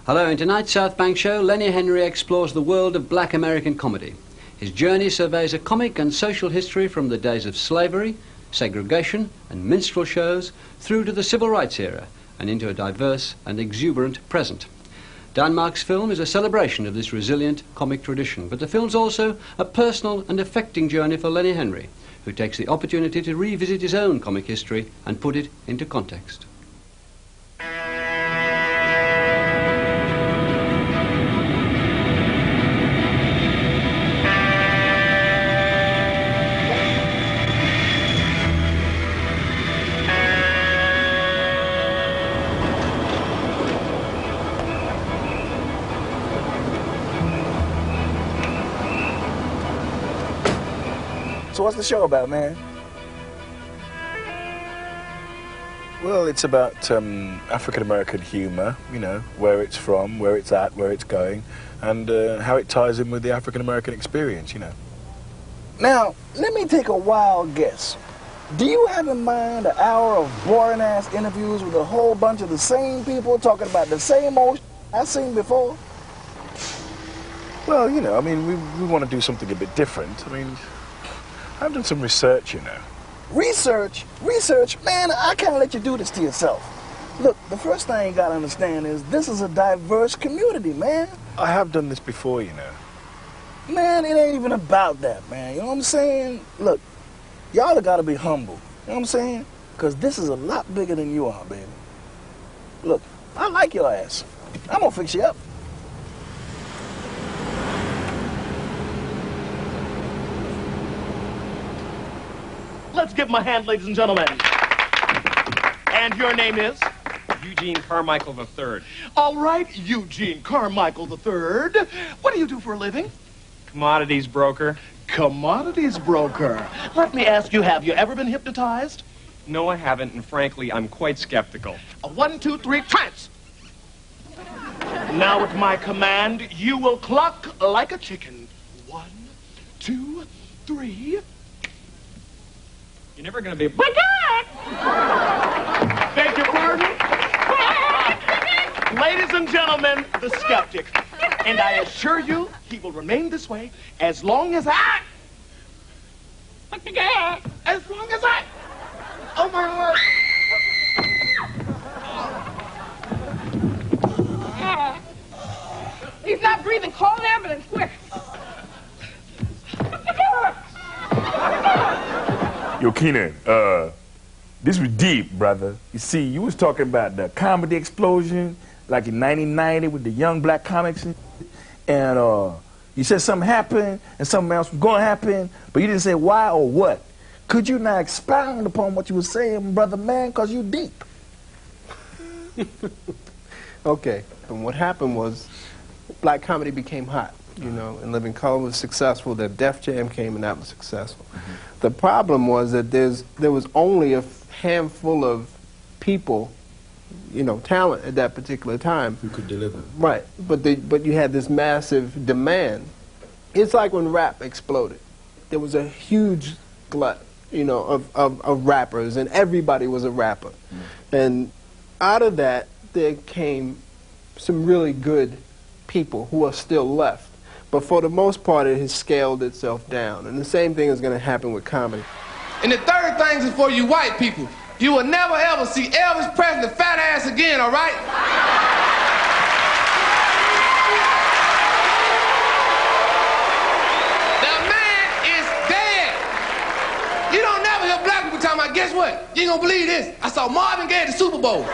Hello, in tonight's South Bank show, Lenny Henry explores the world of black American comedy. His journey surveys a comic and social history from the days of slavery, segregation and minstrel shows through to the civil rights era and into a diverse and exuberant present. Danmark's film is a celebration of this resilient comic tradition, but the film's also a personal and affecting journey for Lenny Henry, who takes the opportunity to revisit his own comic history and put it into context. So what's the show about, man? Well, it's about African-American humor, you know, where it's from, where it's at, where it's going, and how it ties in with the African-American experience, you know. Now, let me take a wild guess. Do you have in mind an hour of boring-ass interviews with a whole bunch of the same people talking about the same old I've seen before? Well, you know, I mean, we want to do something a bit different. I mean, I've done some research, you know. Research? Research? Man, I can't let you do this to yourself. Look, the first thing you gotta understand is this is a diverse community, man. I have done this before, you know. Man, it ain't even about that, man. You know what I'm saying? Look, y'all have gotta be humble. You know what I'm saying? Because this is a lot bigger than you are, baby. Look, I like your ass. I'm gonna fix you up. Let's give him a hand, ladies and gentlemen. And your name is? Eugene Carmichael III. All right, Eugene Carmichael III. What do you do for a living? Commodities broker. Commodities broker. Let me ask you, have you ever been hypnotized? No, I haven't, and frankly, I'm quite skeptical. 1, 2, 3, trance. Now at my command, you will cluck like a chicken. 1, 2, 3... You're never going to be... Beg your pardon? Ladies and gentlemen, the skeptic. And I assure you, he will remain this way as long as I... As long as I... Oh, my Lord. He's not breathing. Call an ambulance, quick. Yo, Keenen, this was deep, brother. You see, you was talking about the comedy explosion, like in 1990 with the young black comics, and you said something happened and something else was going to happen, but you didn't say why or what. Could you now expound upon what you were saying, brother man, because you deep? Okay, and what happened was black comedy became hot. You know, and Living Color was successful, the Def Jam came and that was successful. Mm-hmm. The problem was that there was only a handful of people, you know, talent at that particular time. Who could deliver. Right, but you had this massive demand. It's like when rap exploded. There was a huge glut, you know, of rappers, and everybody was a rapper. Mm-hmm. And out of that, there came some really good people who are still left. But for the most part, it has scaled itself down. And the same thing is going to happen with comedy. And the third thing is for you white people. You will never, ever see Elvis Presley's fat ass again, all right? The man is dead. You don't never hear black people talking about, guess what? You ain't going to believe this. I saw Marvin Gaye at the Super Bowl.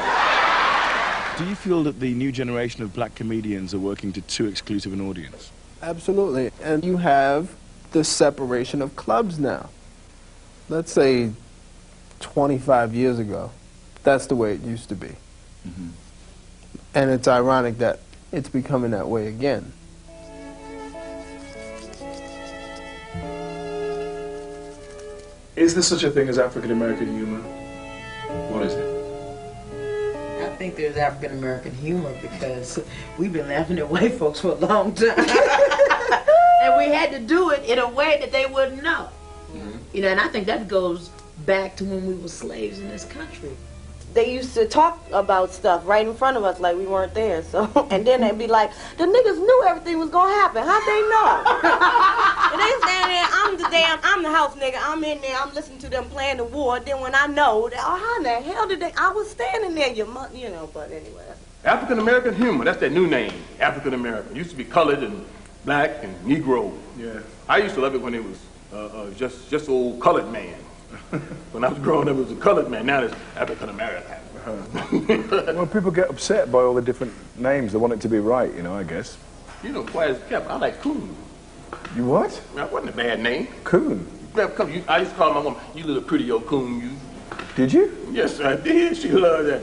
Do you feel that the new generation of black comedians are working to too exclusive an audience? Absolutely. And you have the separation of clubs now. Let's say 25 years ago, that's the way it used to be. Mm-hmm. And it's ironic that it's becoming that way again. Is there such a thing as African-American humor? What is it? I think there's African-American humor because we've been laughing at white folks for a long time. And we had to do it in a way that they wouldn't know. Mm-hmm. You know, and I think that goes back to when we were slaves in this country. they used to talk about stuff right in front of us like we weren't there. So, and then they'd be like, the niggas knew everything was gonna happen. How'd they know? And they stand there, I'm the house nigga. I'm in there, I'm listening to them playing the war. Then when I know, how in the hell did they? I was standing there, you know. But anyway. African American humor. That's their new name. African American. Used to be colored and black and Negro. Yeah. I used to love it when it was just old colored man. When I was growing up, it was a colored man. Now it's African American. Well, people get upset by all the different names. They want it to be right, you know, I guess. You know, quiet as kept. I like Coon. You what? That wasn't a bad name. Coon? I used to call my woman, you little pretty old coon, you. Did you? Yes, I did. She loved that.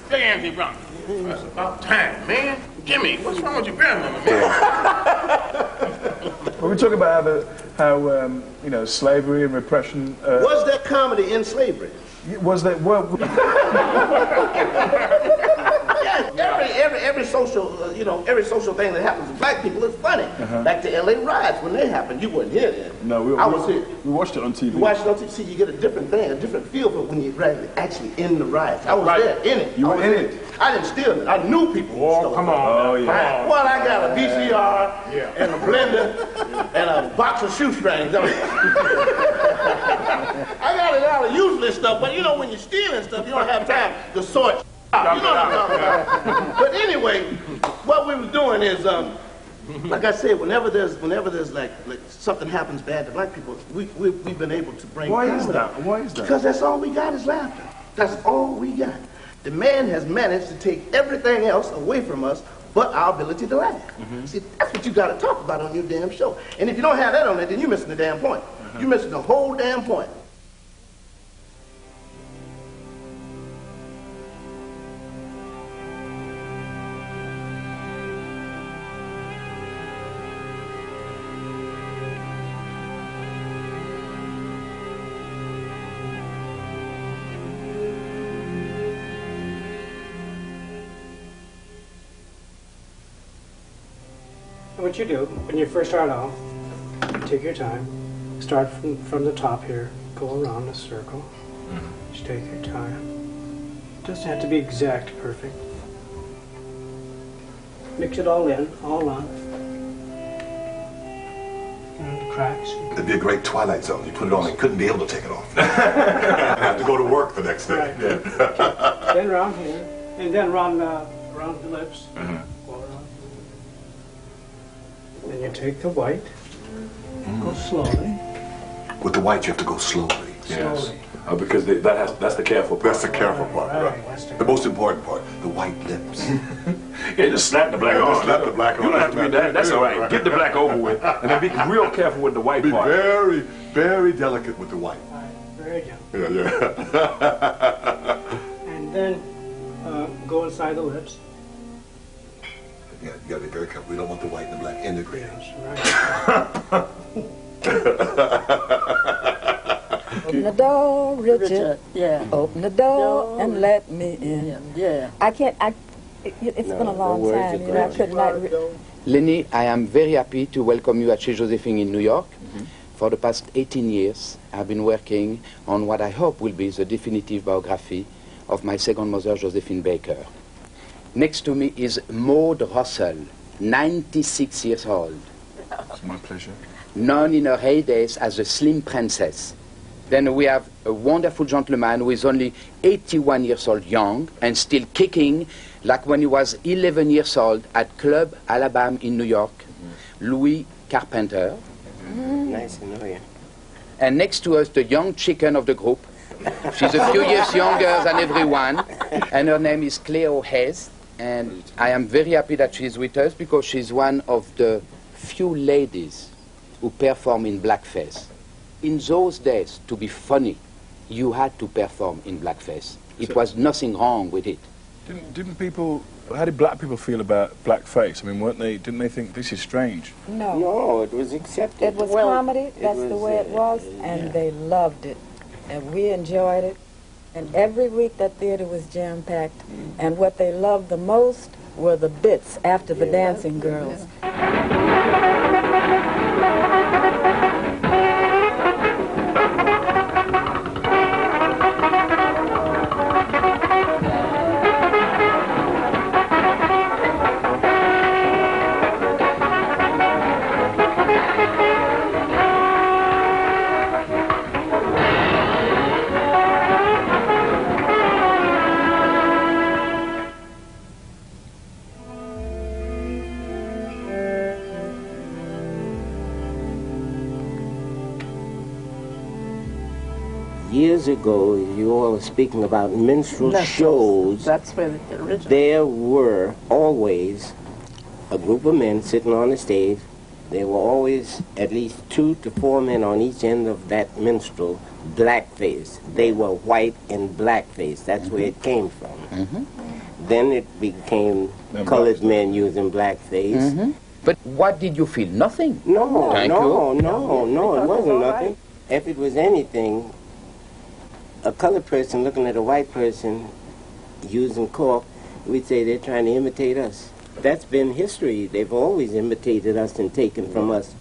Hey, Anthony Brown. That's about time, man. Jimmy, what's wrong with your grandmama, man? Well, we talk about how you know, slavery and repression. Was there comedy in slavery? Was there? Well, every social, every social thing that happens to black people is funny. Back to LA riots when they happened, you weren't here then. No, I was here. We watched it on TV. You watched it on TV. See, you get a different thing, a different feel for when you're actually in the riots. I was there in it. You were in it. I didn't steal it. I knew people. Oh, come on. Oh, yeah. Well, I got a VCR and a blender and a box of shoestrings. I got a lot of useless stuff, but you know, when you're stealing stuff, you don't have time to sort. You know what I'm talking about. But anyway, what we were doing is, like I said, whenever there's like something happens bad to black people, we've been able to bring. Why is that? Why is that? Because that's all we got is laughter. That's all we got. The man has managed to take everything else away from us but our ability to laugh. See, that's what you got to talk about on your damn show. And if you don't have that on it, then you're missing the damn point. You're missing the whole damn point. What you do when you first start off, take your time, start from the top here, go around a circle, just take your time. Doesn't have to be exact, perfect. Mix it all in, all on. And the cracks. It'd be a great Twilight Zone. You put it on and couldn't be able to take it off. I'd have to go to work the next day. Right. Yeah. Then round here, and then round the lips. Then you take the white, go slowly. With the white, you have to go slowly. Yes. Because that's the careful part. That's the careful part, right. The most important part, the white lips. Yeah, just slap the black on. Slap the black on. You don't have to be that. That's all right. Get the black over with. And then be real careful with the white part. Be very, very delicate with the white. Very gentle. Yeah. And then go inside the lips. Yeah, you gotta be very careful. We don't want the white and the black integrated. Open the door, Richard. Yeah. Open the door and let me in. Yeah. I can't. It's been a long time. You know, I could not. Lenny, I am very happy to welcome you at Chez Josephine in New York. For the past 18 years, I've been working on what I hope will be the definitive biography of my second mother, Josephine Baker. Next to me is Maud Russell, 96 years old. It's my pleasure. Known in her heydays as a slim princess. Then we have a wonderful gentleman who is only 81 years old young and still kicking like when he was 11 years old at Club Alabama in New York, Louis Carpenter. Nice to know you. And next to us, the young chicken of the group. She's a few years younger than everyone, and her name is Cleo Hayes. And I am very happy that she's with us because she's one of the few ladies who perform in blackface. In those days, to be funny, you had to perform in blackface. It was nothing wrong with it. Didn't people? How did black people feel about blackface? I mean, didn't they think this is strange? No. No, it was accepted. It was comedy. That's the way it was, and they loved it, and we enjoyed it. And every week that theater was jam-packed, and what they loved the most were the bits after the dancing girls. years ago, you all were speaking about minstrel shows. That's where the original. There were always a group of men sitting on the stage. There were always at least 2 to 4 men on each end of that minstrel, blackface. They were white and blackface. That's where it came from. Then it became colored men using blackface. But what did you feel? Nothing? No, Thank no, you. no, it wasn't nothing. If it was anything, a colored person looking at a white person using cork, we'd say they're trying to imitate us. That's been history. They've always imitated us and taken from us.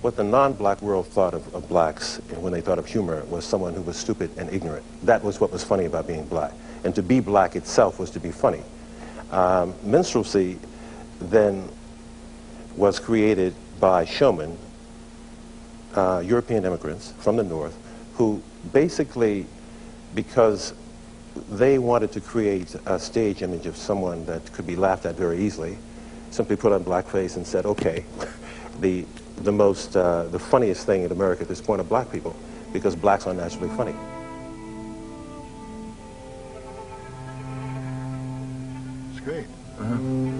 What the non-black world thought of blacks when they thought of humor was someone who was stupid and ignorant. That was what was funny about being black. And to be black itself was to be funny. Minstrelsy then was created by showmen, European immigrants from the North, who basically, because they wanted to create a stage image of someone that could be laughed at very easily, simply put on blackface and said, okay, the funniest thing in America at this point are black people, because blacks are naturally funny. It's great.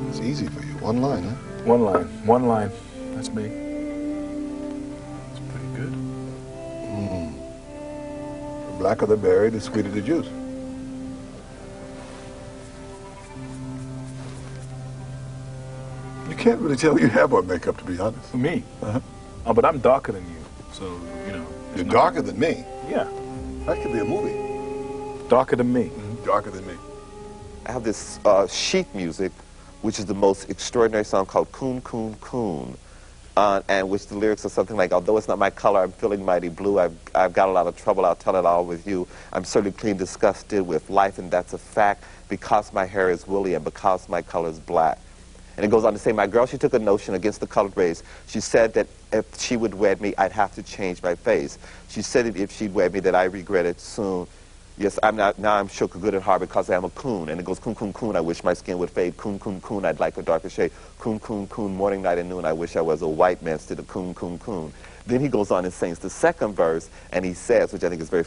It's easy for you. One line, huh? One line. That's me. It's pretty good. The blacker the berry, the sweeter the juice. You can't really tell you have on makeup, to be honest. Me? Oh, but I'm darker than you, so, you know. You're darker than me? Yeah. That could be a movie. Darker than me. Darker than me. I have this sheet music, which is the most extraordinary song called Coon, Coon, Coon, and which the lyrics are something like, although it's not my color, I'm feeling mighty blue, I've got a lot of trouble, I'll tell it all with you. I'm certainly clean disgusted with life, and that's a fact, because my hair is woolly and because my color is black. And it goes on to say, my girl, she took a notion against the colored race. She said that if she would wed me, I'd have to change my face. She said that if she'd wed me, that I regret it soon. Yes, now I'm shook good at heart because I am a coon. And it goes, coon, coon, coon, I wish my skin would fade. Coon, coon, coon, I'd like a darker shade. Coon, coon, coon, morning, night, and noon, I wish I was a white man instead of coon, coon, coon. Then he goes on and sings the second verse, and he says, which I think is very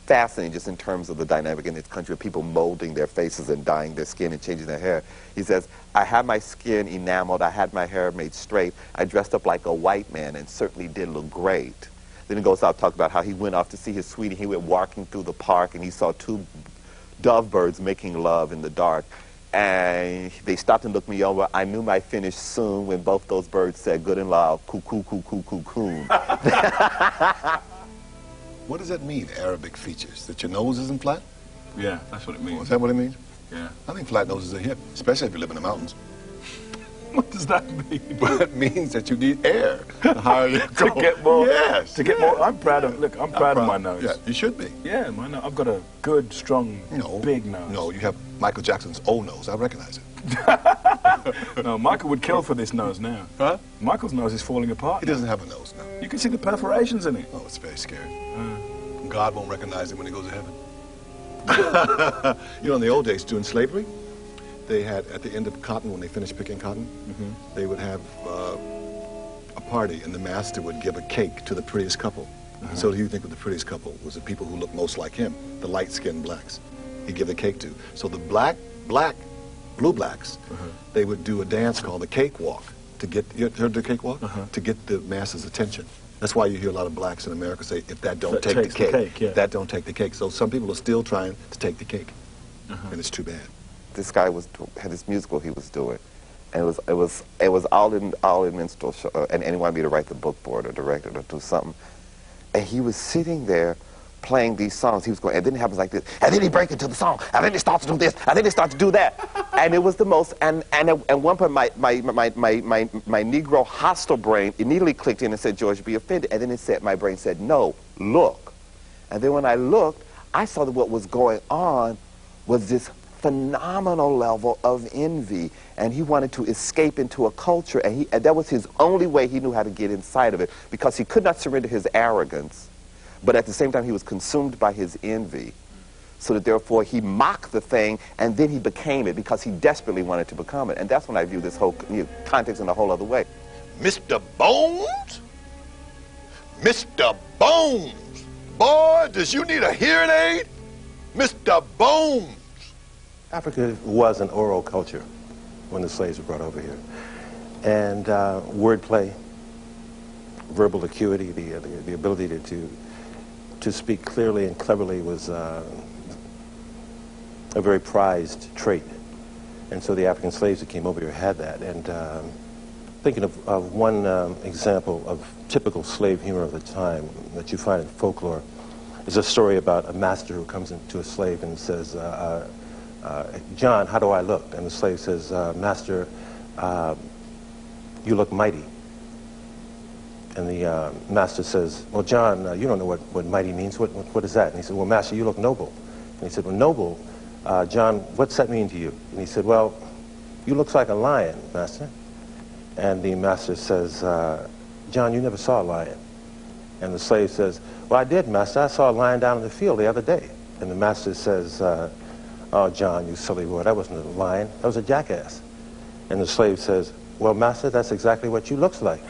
fascinating just in terms of the dynamic in this country of people molding their faces and dyeing their skin and changing their hair. He says, I had my skin enameled, I had my hair made straight, I dressed up like a white man and certainly did look great. Then he goes out to talk about how he went off to see his sweetie. He went walking through the park and he saw 2 dove birds making love in the dark. And they stopped and looked me over. I knew my finish soon when both those birds said good and loud, coo, coo, coo, coo, coo, coon. What does that mean, Arabic features? That your nose isn't flat? Yeah, that's what it means. Is that what it means? Yeah. I think flat noses are hip, especially if you live in the mountains. What does that mean? Well, it means that you need air. The higher you go. To get more. Yes. To get more. I'm proud of. Look, I'm proud of my nose. Yeah, you should be. Yeah, my nose. I've got a good, strong, big nose. No, you have Michael Jackson's old nose. I recognize it. No, Michael would kill for this nose now. Huh? Michael's nose is falling apart. He doesn't have a nose now. You can see the perforations in it. Oh, it's very scary. God won't recognize him when he goes to heaven. You know, in the old days, during slavery, they had, at the end of cotton, when they finished picking cotton, they would have a party, and the master would give a cake to the prettiest couple. So do you think of the prettiest couple was the people who looked most like him, the light-skinned blacks. He'd give the cake to. So the blue blacks, they would do a dance called the cakewalk to get, you heard the cakewalk? To get the masses' attention. That's why you hear a lot of blacks in America say, if that don't take the cake, if that don't take the cake. So some people are still trying to take the cake, and it's too bad. This guy had this musical he was doing, and it was all in minstrel show, and he wanted me to write the book for it or direct it or do something. And he was sitting there playing these songs. He was going, and then it happens like this, and then he breaks into the song, and then he starts to do this, and then he starts to do that. And it was the most, and at one point my Negro hostile brain immediately clicked in and said, George, be offended. And then it said, my brain said, no, look. And then when I looked, I saw that what was going on was this phenomenal level of envy, and he wanted to escape into a culture, and that was his only way he knew how to get inside of it, because he could not surrender his arrogance, but at the same time he was consumed by his envy. so that therefore he mocked the thing, and then he became it because he desperately wanted to become it. And that's when I view this whole context in a whole other way. Mr. Bones? Mr. Bones! Boy, does you need a hearing aid? Mr. Bones! Africa was an oral culture when the slaves were brought over here. And wordplay, verbal acuity, the ability to speak clearly and cleverly was a very prized trait. And so the African slaves that came over here had that. And thinking of one example of typical slave humor of the time that you find in folklore is a story about a master who comes into a slave and says, John, how do I look? And the slave says, Master, you look mighty. And the master says, well, John, you don't know what mighty means. What is that? And he said, well, Master, you look noble. And he said, well, noble, John, what's that mean to you? And he said, well, you look like a lion, Master. And the master says, John, you never saw a lion. And the slave says, well, I did, Master. I saw a lion down in the field the other day. And the master says, oh, John, you silly boy, that wasn't a lion. That was a jackass. And the slave says, well, Master, that's exactly what you looks like.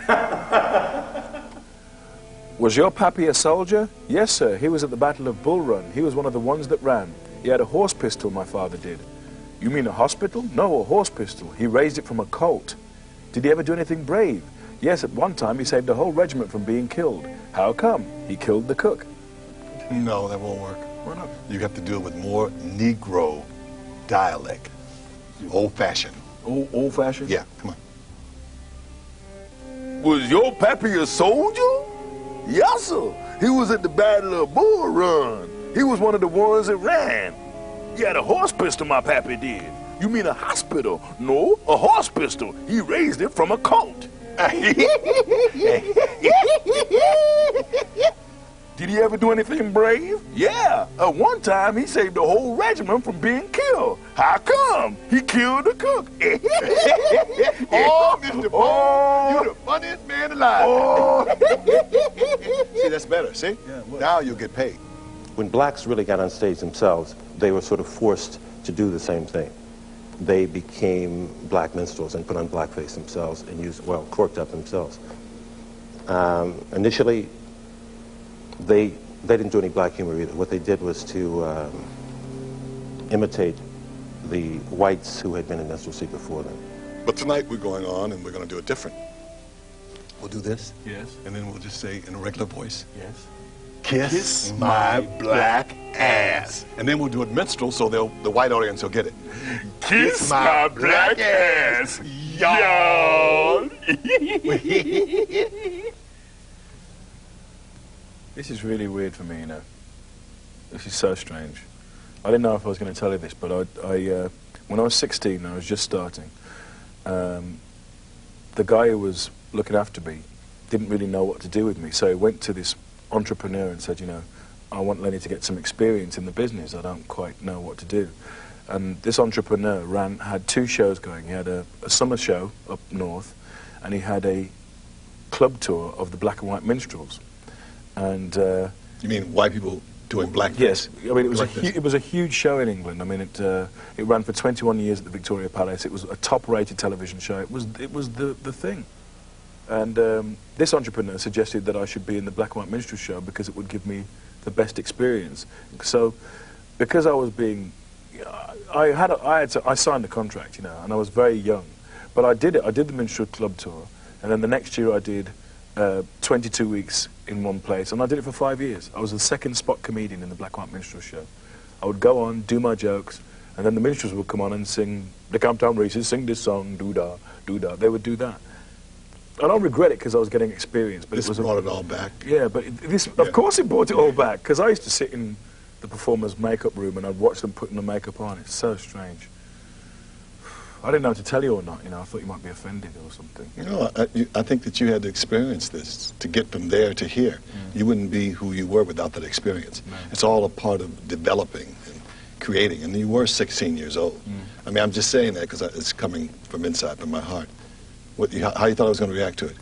Was your pappy a soldier? Yes, sir. He was at the Battle of Bull Run. He was one of the ones that ran. He had a horse pistol, my father did. You mean a hospital? No, a horse pistol. He raised it from a colt. Did he ever do anything brave? Yes, at one time he saved a whole regiment from being killed. How come? He killed the cook. No, that won't work. Why not? You have to do it with more Negro dialect. Old-fashioned. Old-fashioned? Yeah, come on. Was your pappy a soldier? Yes, sir. He was at the Battle of Bull Run. He was one of the ones that ran. He had a horse pistol, my pappy did. You mean a hospital? No, a horse pistol. He raised it from a colt. Did he ever do anything brave? Yeah. At one time, he saved a whole regiment from being killed. How come? He killed the cook. Oh, Mr. Bones, you're the funniest man alive. Oh. See, that's better, see? Yeah, now you'll get paid. When blacks really got on stage themselves, they were sort of forced to do the same thing. They became black minstrels and put on blackface themselves and used, well, corked up themselves. Initially, they didn't do any black humor either. What they did was to imitate the whites who had been in minstrelsy before them. But tonight we're going on and we're going to do it different. We'll do this. Yes. And then we'll just say in a regular voice. Yes. Kiss my black ass. And then we'll do it minstrel so the white audience will get it. Kiss my black ass, y'all. This is really weird for me, you know. This is so strange. I didn't know if I was going to tell you this, but when I was 16, I was just starting. The guy who was looking after me didn't really know what to do with me, so he went to this entrepreneur and said, you know, I want Lenny to get some experience in the business. I don't quite know what to do. And this entrepreneur had two shows going. He had a summer show up north, and he had a club tour of the black and white minstrels. And you mean white people doing blackface? Yes, I mean it was a huge show in England. I mean it ran for 21 years at the Victoria Palace. It was a top-rated television show. It was the thing. And this entrepreneur suggested that I should be in the black and white minstrel show because it would give me the best experience. So, because I was being, I signed a contract, you know, and I was very young, but I did it. I did the minstrel club tour, and then the next year I did 22 weeks in one place, and I did it for 5 years. I was the second spot comedian in the black and white minstrel show. I would go on, do my jokes, and then the minstrels would come on and sing the Camptown Races, sing this song, doo-dah, doo-dah. They would do that. I don't regret it because I was getting experience. But this brought it all back. Yeah, but of course it brought it all back, because I used to sit in the performer's makeup room and I'd watch them putting the makeup on. It's so strange. I didn't know to tell you or not, you know. I thought you might be offended or something. You know, I think that you had to experience this to get from there to here. You wouldn't be who you were without that experience. It's all a part of developing and creating. And you were 16 years old. I mean, I'm just saying that because it's coming from inside, from my heart. How you thought I was going to react to it?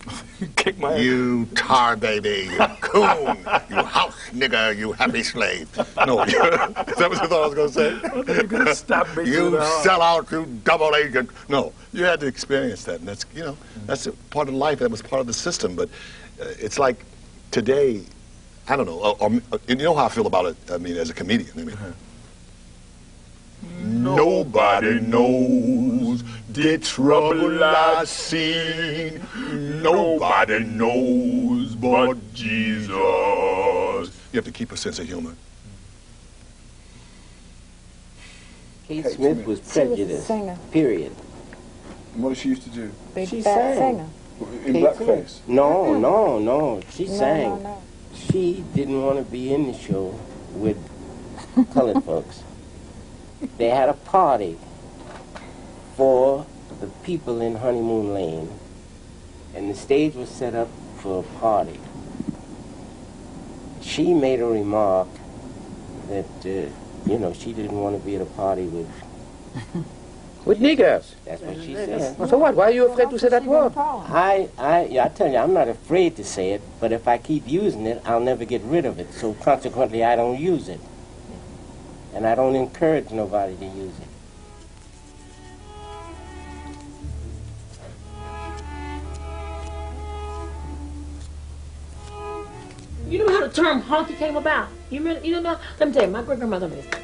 Kick my You tar baby, you coon, you house nigger, you happy slave. No, is that what you thought I was going to say? You're going to stop me. You sell out, you double agent. No, you had to experience that, and that's, you know, that's a part of life. That was part of the system. But it's like today, I don't know. You know how I feel about it. I mean, as a comedian. I mean, Nobody knows the trouble I've seen. Nobody knows but Jesus. you have to keep a sense of humor. Kate Smith was prejudiced. Period. And what did she used to do? She sang. In blackface? No. She sang. No. She didn't want to be in the show with colored folks. They had a party for the people in Honeymoon Lane, and the stage was set up for a party. She made a remark that, you know, she didn't want to be at a party with... With niggers. That's what she said. So what? Why are you afraid to say that word? I tell you, I'm not afraid to say it, but if I keep using it, I'll never get rid of it. So consequently, I don't use it. And I don't encourage nobody to use it. You know how the term honky came about? You know? Let me tell you, my great-grandmother told me this.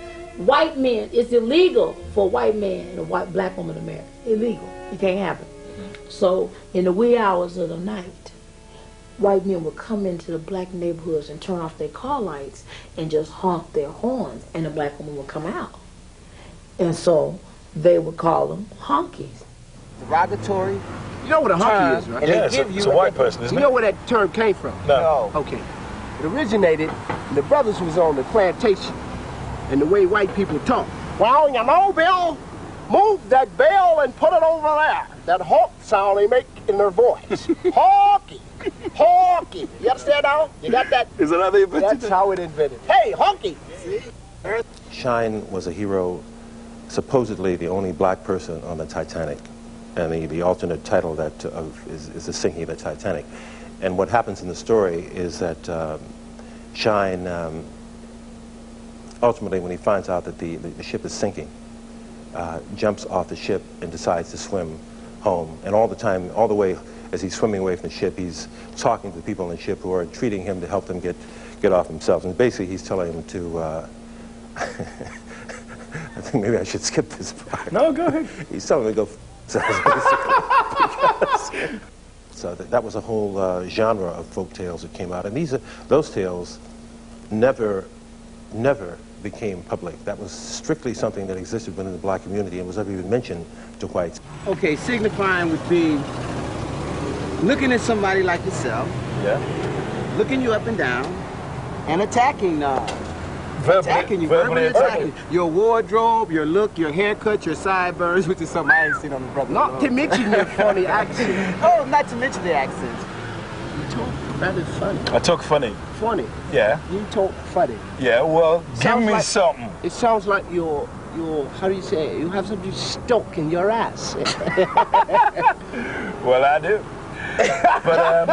White men, it's illegal for a white man and a black woman to marry. Illegal. It can't happen. So in the wee hours of the night, white men would come into the black neighborhoods and turn off their car lights and just honk their horns, and the black woman would come out. And so they would call them honkies. Derogatory. You know what a honky is, right? Yeah, it's a white person, isn't it? You know where that term came from? No. Okay. It originated when the brothers was on the plantation, and the way white people talk. Well, you know, Bill, move that bell and put it over there. That honk sound they make in their voice. Honky. Honky. You understand now? You got that? Is that how they invented it? That's how it invented. Hey, honky. Shine was a hero, supposedly the only black person on the Titanic. And the alternate title that is the sinking of the Titanic. And what happens in the story is that Shine, ultimately when he finds out that the ship is sinking, jumps off the ship and decides to swim home. And all the time, all the way as he's swimming away from the ship, he's talking to the people on the ship who are entreating him to help them get off themselves. And basically he's telling them to, I think maybe I should skip this part. No, go ahead. He's telling them to go so that was a whole genre of folk tales that came out. And those tales never became public. That was strictly something that existed within the black community and was never even mentioned to whites. Okay, signifying would be looking at somebody like yourself, looking you up and down, and attacking verbally attacking. Your wardrobe, your look, your haircut, your sideburns, which is something I ain't seen on the brother. Not to mention your funny accent. Oh, not to mention the accents. You talk rather funny. I talk funny. Funny. Yeah. You talk funny. Yeah, well, give me something. It sounds like your, how do you say it? You have something stuck in your ass. Well, I do. But,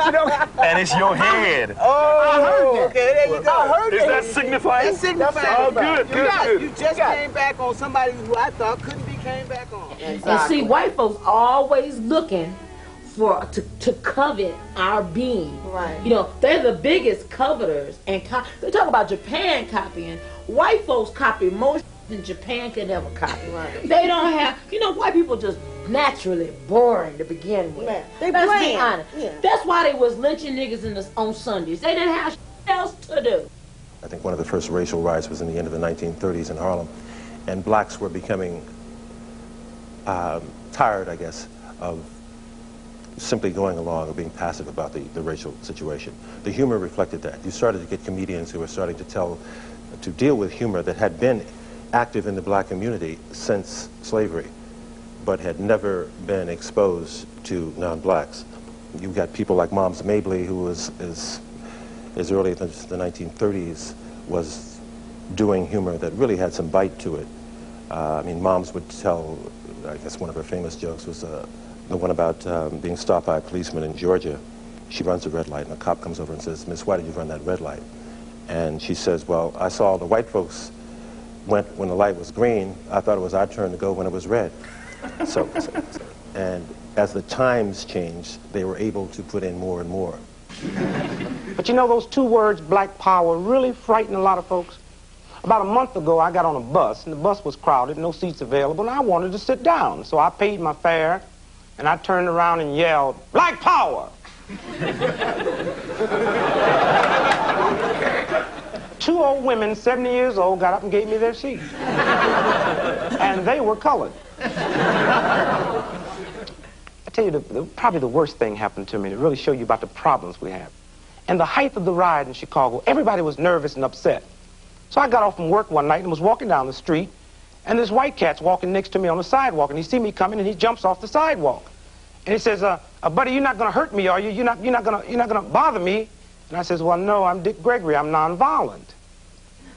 you know, and it's your head. Oh, I heard that. Okay, there you go. I heard Is that signifying? That's signifying. Oh, good. You just came back on somebody who I thought couldn't be came back on. Exactly. And see, white folks always looking for to covet our being. Right. You know, they're the biggest coveters, and they talk about Japan copying. White folks copy more than Japan can ever copy. Right. They don't have, you know, white people just naturally boring to begin with. Man, let's be honest. Yeah. That's why they was lynching niggas on Sundays. They didn't have shit else to do. I think one of the first racial riots was in the end of the 1930s in Harlem, and blacks were becoming tired, I guess, of simply going along or being passive about the racial situation. The humor reflected that. You started to get comedians who were starting to deal with humor that had been active in the black community since slavery, but had never been exposed to non-blacks. You've got people like Moms Mabley, who was as early as the 1930s was doing humor that really had some bite to it. I mean, Moms would tell, I guess one of her famous jokes was, the one about being stopped by a policeman in Georgia. She runs a red light, and a cop comes over and says, "Miss, why did you run that red light?" And she says, "Well, I saw all the white folks went when the light was green. I thought it was our turn to go when it was red." And as the times changed, they were able to put in more and more. But you know, those two words, black power, really frighten a lot of folks. About a month ago, I got on a bus, and the bus was crowded, no seats available, and I wanted to sit down. So I paid my fare, and I turned around and yelled, "Black power!" 2 old women, 70 years old, got up and gave me their seat. And they were colored. I tell you, probably the worst thing happened to me to really show you about the problems we have. In the height of the riot in Chicago, everybody was nervous and upset. So I got off from work one night and was walking down the street, and this white cat's walking next to me on the sidewalk, and he see me coming, and he jumps off the sidewalk. And he says, "Buddy, you're not going to hurt me, are you? You're not going to bother me?" And I says, "Well, no, I'm Dick Gregory. I'm nonviolent."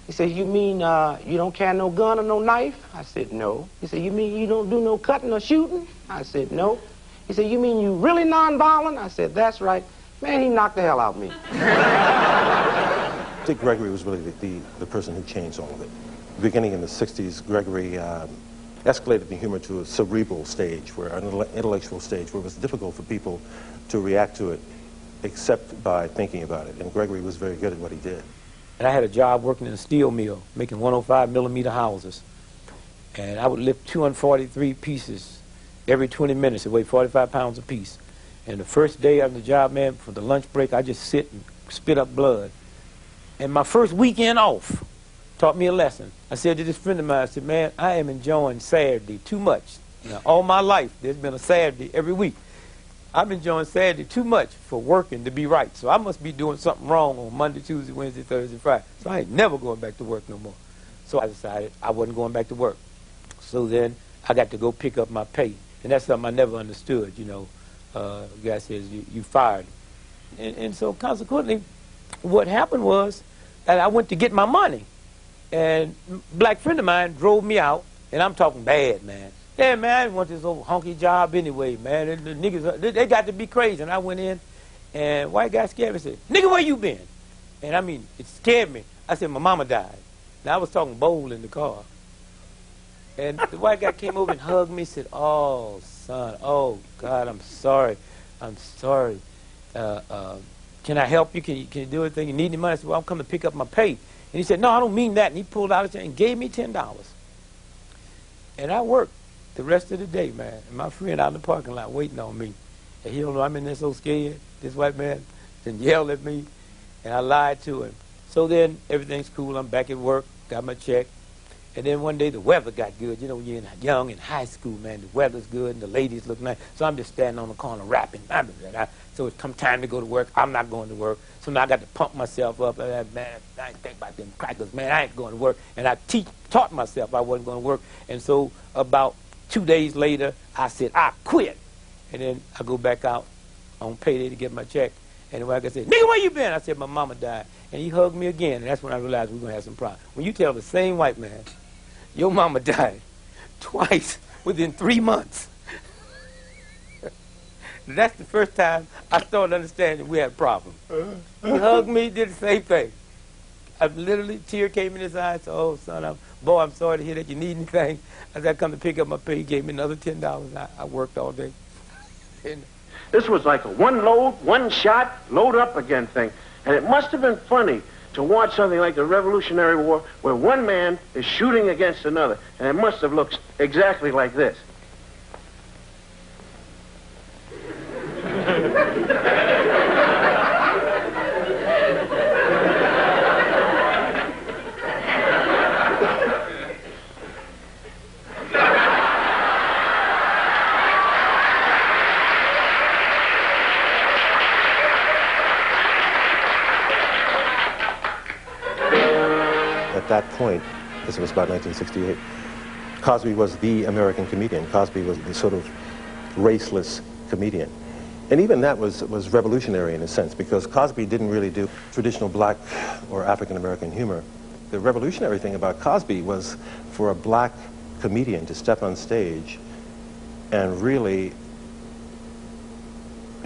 He said, "You mean you don't carry no gun or no knife?" I said, "No." He said, "You mean you don't do no cutting or shooting?" I said, "No." He said, "You mean you really nonviolent?" I said, "That's right." Man, he knocked the hell out of me. Dick Gregory was really the person who changed all of it. Beginning in the 60s, Gregory escalated the humor to a cerebral stage, an intellectual stage, where it was difficult for people to react to it except by thinking about it. And Gregory was very good at what he did. And I had a job working in a steel mill, making 105 millimeter houses. And I would lift 243 pieces every 20 minutes. It weighed 45 pounds apiece. And the first day on the job, man, for the lunch break, I just sit and spit up blood. And my first weekend off taught me a lesson. I said to this friend of mine, I said, "Man, I am enjoying Saturday too much. Now, all my life, there's been a Saturday every week. I'm enjoying Saturday too much for working to be right. So I must be doing something wrong on Monday, Tuesday, Wednesday, Thursday, Friday. So I ain't never going back to work no more." So I decided I wasn't going back to work. So then I got to go pick up my pay. And that's something I never understood, you know. The guy says, you fired. And so consequently, what happened was that I went to get my money. And a black friend of mine drove me out, and I'm talking bad, man. Yeah, man, I didn't want this old honky job anyway, man. And the niggas, they got to be crazy. And I went in, and white guy scared me and said, "Nigga, where you been?" And I mean, it scared me. I said, "My mama died." Now, I was talking bold in the car. And the white guy came over and hugged me and said, "Oh, son, oh, God, I'm sorry. I'm sorry. Can I help you? Can you do anything? You need any money?" I said, "Well, I'm coming to pick up my pay." And he said, "No, I don't mean that." And he pulled out his check and gave me $10. And I worked the rest of the day, man. And my friend out in the parking lot waiting on me. And he don't know I'm in there so scared. This white man then yelled at me, and I lied to him. So then everything's cool. I'm back at work, got my check. And then one day the weather got good. You know, when you're young in high school, man, the weather's good and the ladies look nice. So I'm just standing on the corner rapping. So it's come time to go to work. I'm not going to work. So now I got to pump myself up. Man, I ain't think about them crackers. Man, I ain't going to work. And I taught myself I wasn't going to work. And so about 2 days later, I said, "I quit." And then I go back out on payday to get my check. And the white guy said, "Nigga, where you been?" I said, "My mama died." And he hugged me again. And that's when I realized we were going to have some problems. When you tell the same white man, your mama died twice within 3 months. That's the first time I started understanding we had a problem. He hugged me, did the same thing. I literally, tear came in his eyes. Said, "Oh, son, I'm sorry to hear that. You need anything?" As I come to pick up my pay, he gave me another $10. I worked all day. This was like a one load, one shot, load up again thing. And it must have been funny to watch something like the Revolutionary War where one man is shooting against another. And it must have looked exactly like this. At that point, this was about 1968, Cosby was the American comedian. Cosby was the sort of raceless comedian. And even that was revolutionary in a sense, because Cosby didn't really do traditional black or African-American humor. The revolutionary thing about Cosby was for a black comedian to step on stage and really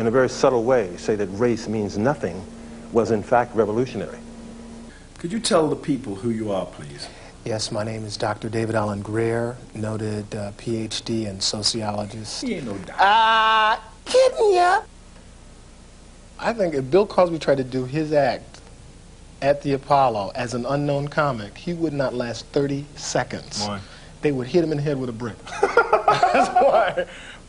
in a very subtle way, say that race means nothing, was in fact revolutionary. Could you tell the people who you are, please? Yes, my name is Dr. David Allen Grier, noted PhD and sociologist. He ain't no doctor. Kidding ya? I think if Bill Cosby tried to do his act at the Apollo as an unknown comic, he would not last 30 seconds. Why? They would hit him in the head with a brick. That's why.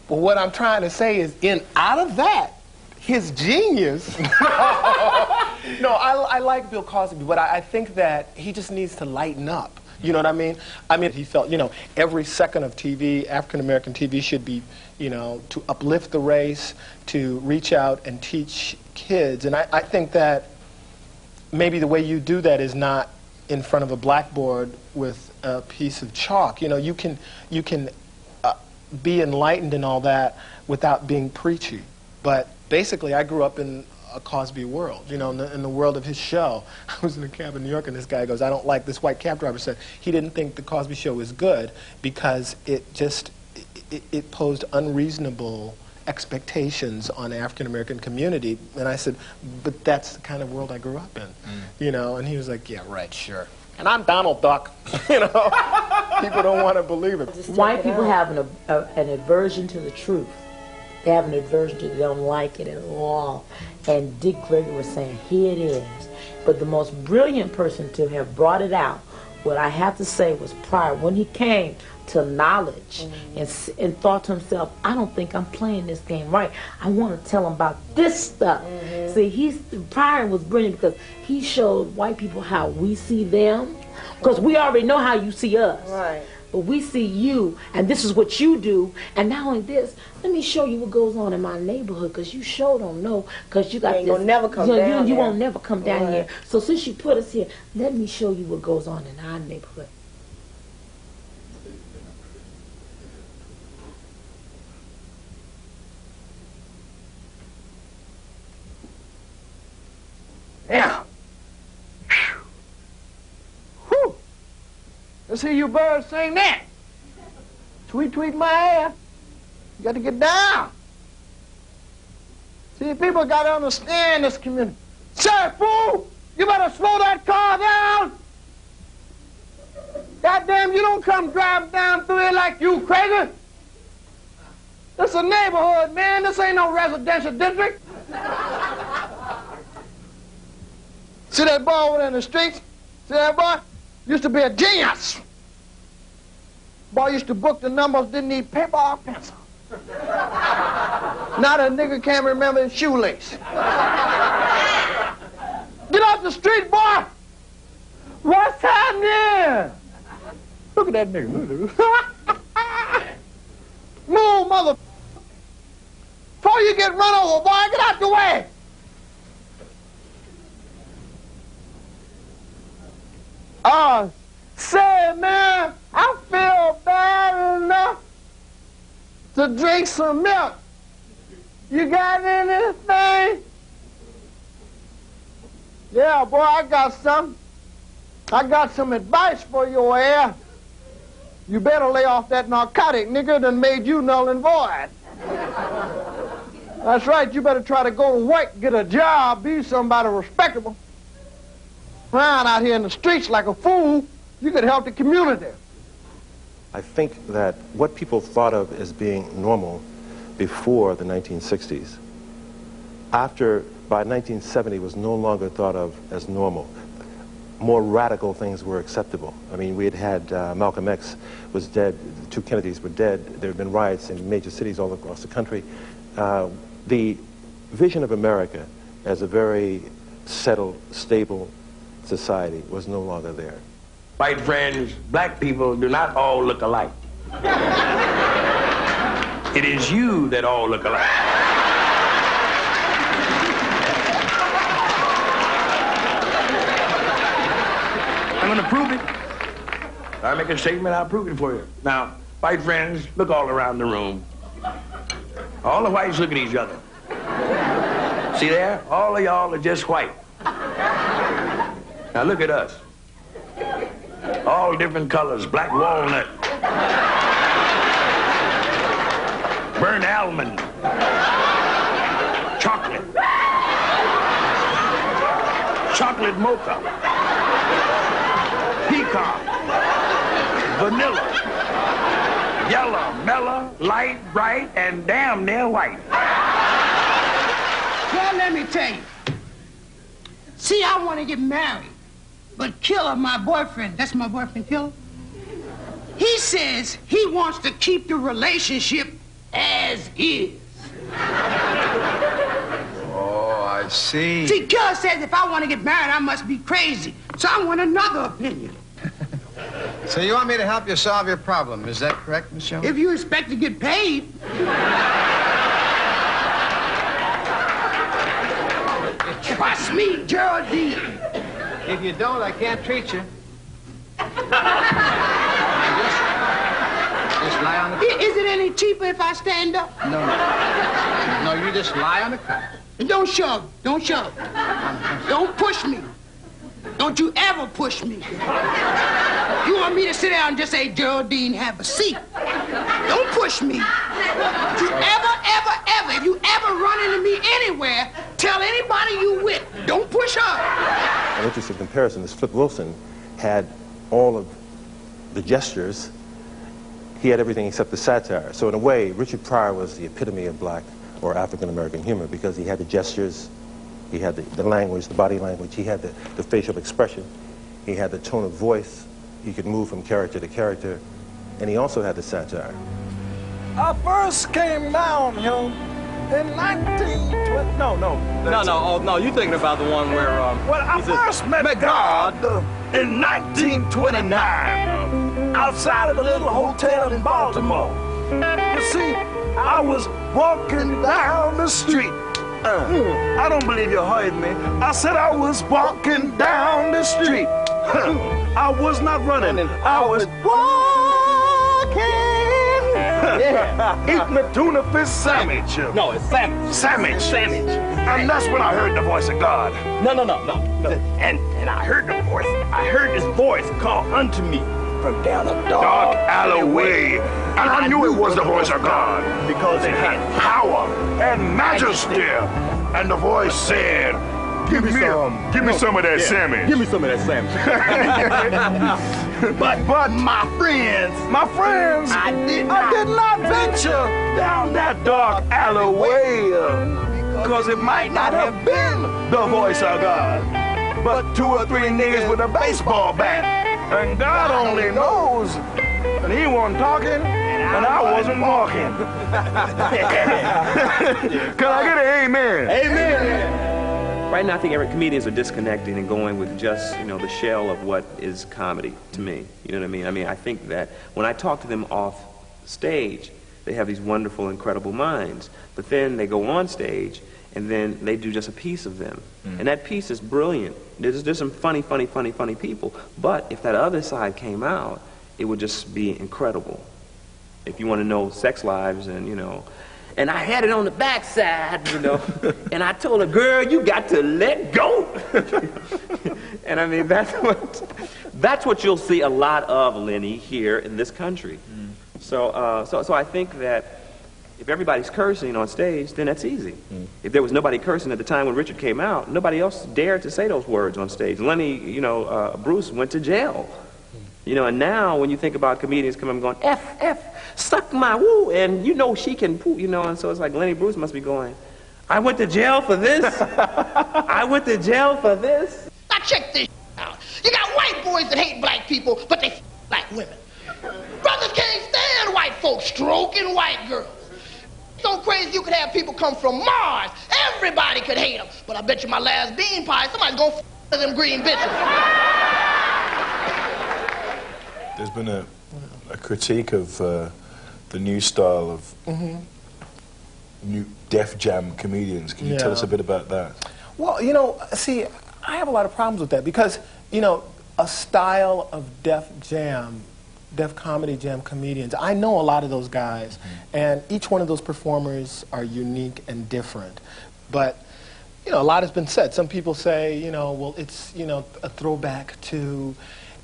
But what I'm trying to say is, out of that, his genius. No, I like Bill Cosby, but I think that he just needs to lighten up. You know what I mean? I mean, he felt, every second of TV, African-American TV should be, to uplift the race, to reach out and teach kids. And I think that maybe the way you do that is not in front of a blackboard with a piece of chalk. You can be enlightened and all that without being preachy. But basically, I grew up in a Cosby world, in the world of his show. I was in a cab in New York, and this guy goes, I don't like, this white cab driver said he didn't think the Cosby Show was good because it posed unreasonable expectations on the African-American community. And I said, but that's the kind of world I grew up in, and he was like, yeah, right, sure. And I'm Donald Duck, People don't want to believe it. White people have an aversion to the truth. They have an aversion to it. They don't like it at all. And Dick Gregory was saying, here it is. But the most brilliant person to have brought it out, what I have to say, was Pryor. When he came to knowledge and thought to himself, I don't think I'm playing this game right. I want to tell him about this stuff. See, Pryor was brilliant because he showed white people how we see them. Because we already know how you see us. Right. But we see you, and this is what you do. And not only this, let me show you what goes on in my neighborhood, because you sure don't know, because you got this. Gonna never come down you won't never come down here. So since you put us here, let me show you what goes on in our neighborhood. Yeah. Whew. Let's hear you birds sing that. Tweet, tweet my ass. You got to get down. See, people got to understand this community. Say, fool, you better slow that car down. Goddamn, you don't come driving down through here like you crazy. This is a neighborhood, man. This ain't no residential district. See that boy over there in the streets? See that boy? Used to be a genius. Boy used to book the numbers, didn't need paper or pencil. Now that nigga can't remember his shoelace. Get off the street, boy! What's happening? Look at that nigga. Move, mother. Before you get run over, boy, get out the way. Say, man, I feel bad enough to drink some milk. You got anything? Yeah, boy, I got some. I got some advice for your ass. You better lay off that narcotic, nigga, that made you null and void. That's right, you better try to go to work, get a job, be somebody respectable. Around out here in the streets like a fool, you could help the community. I think that what people thought of as being normal before the 1960s, by 1970 was no longer thought of as normal. More radical things were acceptable. I mean, we had Malcolm X was dead, the two Kennedys were dead, there had been riots in major cities all across the country. The vision of America as a very settled, stable society was no longer there. White friends, black people do not all look alike. It is you that all look alike. I'm going to prove it. I make a statement, I'll prove it for you. Now, white friends, look all around the room. All the whites look at each other. See there? All of y'all are just white. Now look at us. All different colors, black walnut, burnt almond, chocolate mocha, pecan, vanilla, yellow, mellow, light, bright, and damn near white. Well, let me tell you. See, I want to get married, but Killer, my boyfriend, that's my boyfriend, Killer, he says he wants to keep the relationship as is. Oh, I see. See, Killer says if I want to get married, I must be crazy. So I want another opinion. So you want me to help you solve your problem, is that correct, Miss Jones? If you expect to get paid. Trust me, Geraldine. If you don't, I can't treat you. Just lie on the couch. Is it any cheaper if I stand up? No. No, you just lie on the couch. And don't shove. Don't shove. Don't push me. Don't you ever push me. You want me to sit down and just say, Geraldine, have a seat. Don't push me. If you ever, if you ever run into me anywhere, tell anybody you with. Don't push up. An interesting comparison is Flip Wilson had all of the gestures. He had everything except the satire. So in a way, Richard Pryor was the epitome of black or African-American humor because he had the gestures, he had the language, the body language, he had the facial expression, he had the tone of voice, he could move from character to character, and he also had the satire. I first came down here in 1920. No, you're thinking about the one where, well, I first met God in 1929 outside of a little hotel in Baltimore. You see, I was walking down the street. I don't believe you heard me. I said I was walking down the street. I was not running. I was walking. Yeah. Eating a tuna fish sandwich. No, it's sandwich. Sandwich. And that's when I heard the voice of God. No. And I heard the voice. I heard this voice call unto me from down a dark alleyway. And I knew it was the voice of God because it had power and majesty. And the voice said, Give me some of that salmon. Give me some of that salmon. But my friends, I did not venture down that dark alleyway because it might not have been the voice of God, but 2 or 3 niggas with a baseball bat. And God only knows, and he wasn't talking, and I wasn't walking. Can I get an amen? Amen. Right now, I think every comedians are disconnecting and going with just, the shell of what is comedy to me. You know what I mean? I mean, I think that when I talk to them off stage, they have these wonderful, incredible minds. But then they go on stage, and then they do just a piece of them. And that piece is brilliant. There's some funny people. But if that other side came out, it would just be incredible. If you want to know sex lives and, and I had it on the backside, and I told her, girl, you got to let go. And I mean, that's what you'll see a lot of, Lenny, here in this country. So I think that if everybody's cursing on stage, then that's easy. If there was nobody cursing at the time when Richard came out, nobody else dared to say those words on stage. Lenny, Bruce went to jail. And now when you think about comedians coming and going, F, suck my woo, and she can poo, and so it's like Lenny Bruce must be going, I went to jail for this? I went to jail for this? Now check this out. You got white boys that hate black people, but they black women. Brothers can't stand white folks stroking white girls. So crazy you could have people come from Mars. Everybody could hate them. But I bet you my last bean pie, somebody's gonna them green bitches. There's been a critique of the new style of new Def Jam comedians. Can you tell us a bit about that? Well, see, I have a lot of problems with that because, a style of Def Comedy Jam comedians, I know a lot of those guys, and each one of those performers are unique and different. But, a lot has been said. Some people say, well, it's, a throwback to,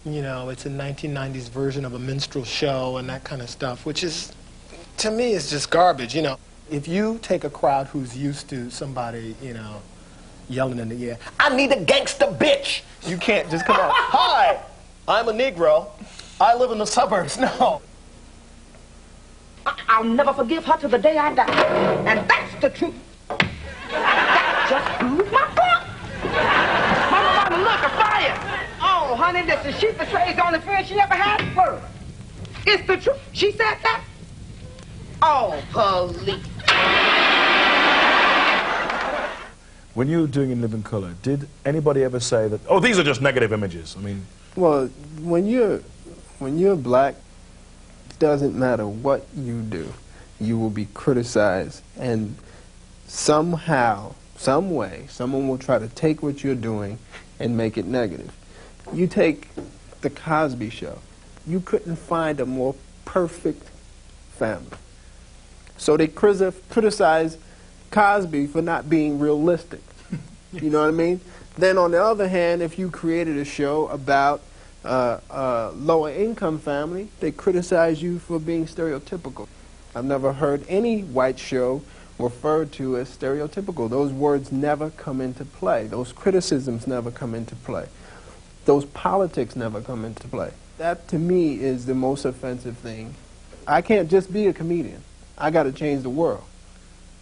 it's a 1990s version of a minstrel show and that kind of stuff, which is, to me, is just garbage, If you take a crowd who's used to somebody, yelling in the air, I need a gangster bitch. You can't just come out, hi, I'm a Negro. I live in the suburbs. No. I'll never forgive her till the day I die. And that's the truth. That just proves my point. Mama, look, a fire. Oh, honey, listen, she betrays the only friend she ever had in the world. It's the truth. She said that. Oh, police. When you were doing In Living Colour, did anybody ever say that, oh, these are just negative images? I mean... Well, when you're black, it doesn't matter what you do, you will be criticized, and somehow, some way, someone will try to take what you're doing and make it negative. You take the Cosby Show. You couldn't find a more perfect family. So they criticize Cosby for not being realistic. You know what I mean? Then on the other hand, if you created a show about a lower income family, they criticize you for being stereotypical. I've never heard any white show referred to as stereotypical. Those words never come into play. Those criticisms never come into play. Those politics never come into play. That to me is the most offensive thing. I can't just be a comedian. I got to change the world.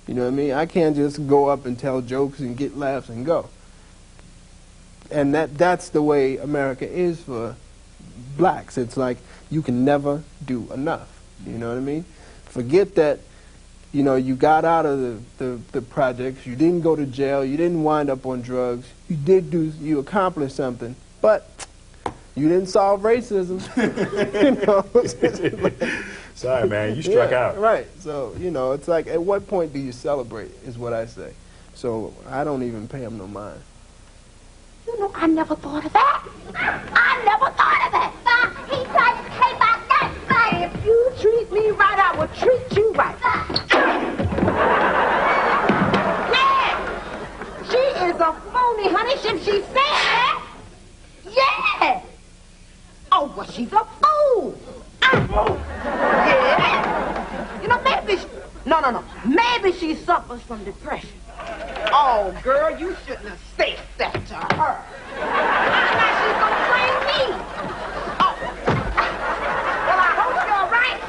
You know what I mean? I can't just go up and tell jokes and get laughs and go. And that's the way America is for blacks. It's like you can never do enough. You know what I mean? Forget that, you know, you got out of the projects, you didn't go to jail, you didn't wind up on drugs, you accomplished something, but you didn't solve racism. You know? Sorry, man, you struck out. Right. So, you know, it's like, at what point do you celebrate, is what I say. So I don't even pay him no mind. You know, I never thought of that. I never thought of that. He tried to pay back that. If you treat me right, I will treat you right. Yeah. She is a phony, honey. If she said that. Yeah. Oh, well, she's a fool. Yeah. You know, maybe she, no. Maybe she suffers from depression. Oh, girl, you shouldn't have said that to her. Now she's gonna blame me. Oh. Well, I hope you're right.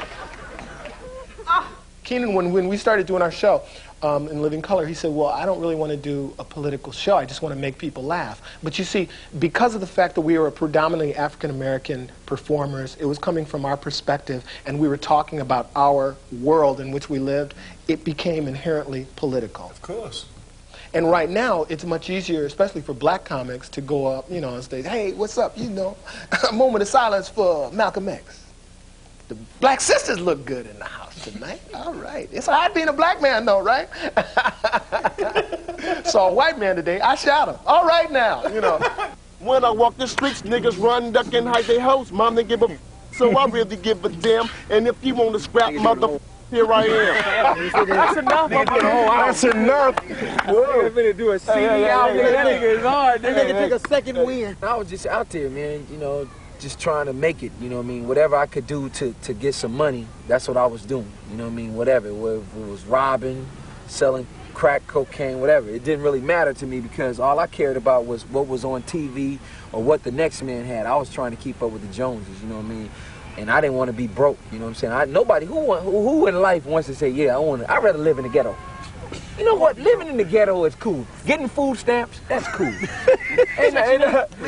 Oh. Keenen, when we started doing our show in Living Color, he said, well, I don't really want to do a political show. I just want to make people laugh. But you see, because of the fact that we were predominantly African-American performers, it was coming from our perspective, and we were talking about our world in which we lived, it became inherently political. Of course. And right now, it's much easier, especially for black comics, to go up, you know, on stage, hey, what's up, you know, a moment of silence for Malcolm X. The black sisters look good in the house tonight. All right. It's hard being a black man, though, right? Saw a white man today. I shot him. All right now, you know. When I walk the streets, niggas run, duck, and hide their house. Mom, they give a so I really give a damn. And if you want to scrap, mother, here I am. That's enough. That's enough. We're going to do a CD out there. That nigga is hard. They're going to take a second win. I was just out there, man, you know, just trying to make it, you know what I mean? Whatever I could do to get some money, that's what I was doing, you know what I mean? Whatever, it was robbing, selling crack, cocaine, whatever. It didn't really matter to me because all I cared about was what was on TV or what the next man had. I was trying to keep up with the Joneses, you know what I mean? And I didn't want to be broke, you know what I'm saying? Nobody, who in life wants to say, yeah, I'd rather live in the ghetto. You know what? Living in the ghetto is cool. Getting food stamps, that's cool.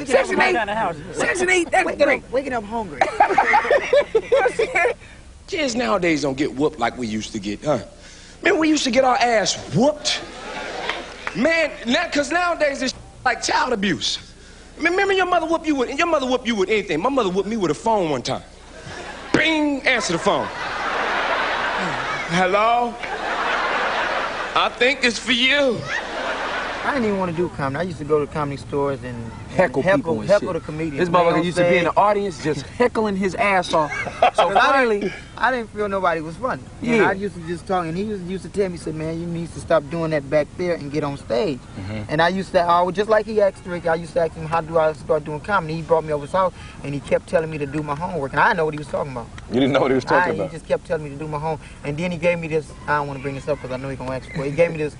Section 8, that's great. Waking up hungry. Kids nowadays don't get whooped like we used to get, huh? Man, we used to get our ass whooped. Man, because nowadays it's like child abuse. Remember your mother whooped you with anything. My mother whooped me with a phone one time. Bing, answer the phone. Hello? I think it's for you. I didn't even want to do comedy. I used to go to comedy stores and heckle people and shit. The comedians. This motherfucker used to be in the audience just heckling his ass off. So finally, I didn't feel nobody was funny. Yeah. And I used to just talk, and he used to tell me, he said, man, you need to stop doing that back there and get on stage. And I used to, just like he asked Rick, I used to ask him, how do I start doing comedy? He brought me over his house, and he kept telling me to do my homework. And I didn't know what he was talking about. You didn't know what he was talking about? He just kept telling me to do my homework. And then he gave me this, I don't want to bring this up because I know he's going to ask for it. He gave me this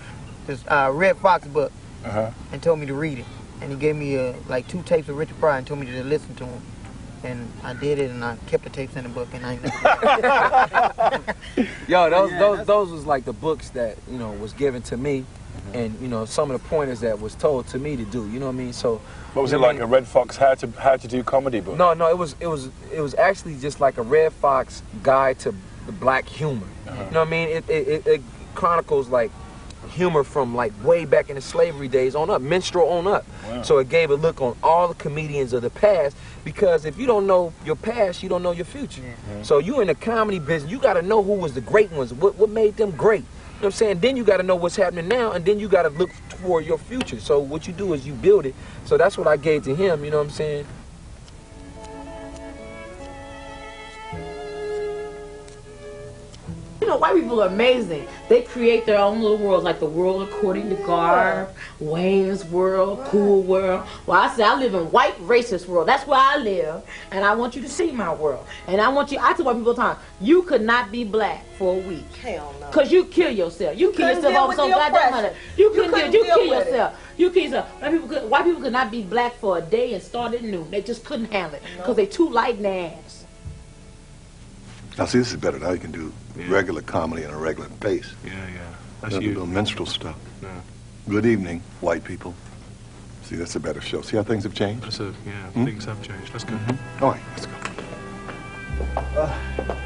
Red Fox book. and told me to read it. And he gave me like 2 tapes of Richard Pryor and told me to listen to him. And I did it, and I kept the tapes in the book, and I Yo, those was like the books that, you know, was given to me, and, you know, some of the pointers that was told to me to do, you know what I mean? So what was it like, a Red Fox how to do comedy book? No, it was actually just like a Red Fox guide to the black humor. You know what I mean? It chronicles like humor from like way back in the slavery days on up, minstrel on up. Wow. So it gave a look on all the comedians of the past, because if you don't know your past, you don't know your future. So you in the comedy business, you got to know who was the great ones, what made them great. You know what I'm saying? Then you got to know what's happening now, and then you got to look toward your future. So what you do is you build it. So that's what I gave to him, you know what I'm saying? You know, white people are amazing. They create their own little worlds, like the world according to Garb, Wayans world, Cool world. Well, I say I live in white racist world. That's where I live, and I want you to see my world. And I want you, I tell white people all the time, you could not be black for a week. Hell no. Because you kill yourself. You kill yourself over some goddamn money. You kill yourself. You kill yourself. White people could not be black for a day and start at noon. They just couldn't handle it because they too light in their ass. Now, see, this is better. Now you can do regular comedy in a regular pace. Yeah. That's you. Do minstrel stuff. Yeah. Good evening, white people. See, that's a better show. See how things have changed? Things have changed. Let's go. All right, let's go.